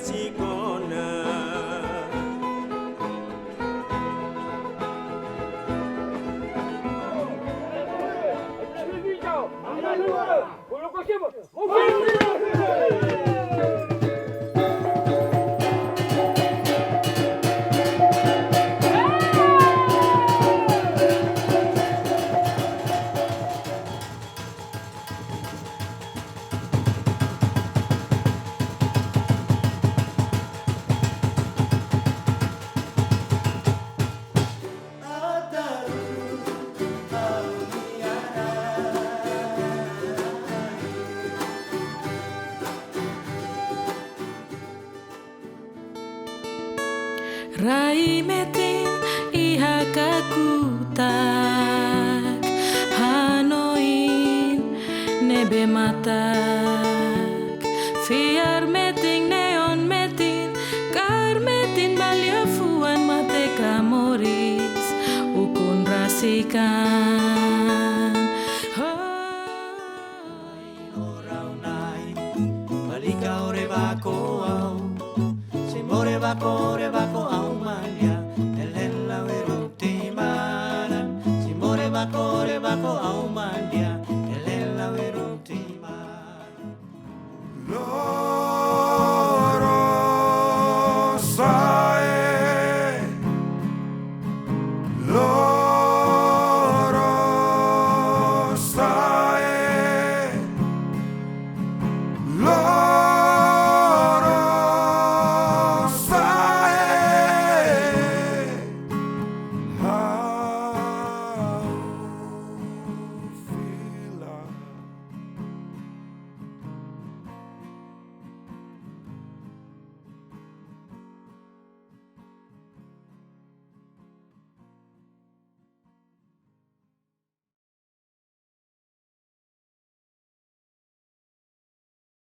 sikona. Rai metin iha kakutak Hanoin nebe matak Fiar metin neon metin Kar metin balia fuan mate kamoris Ukun rasikan Orau nai balika ore bako au Simore bako au mania Elela veruti maran Simore bako au mania Elela veruti maran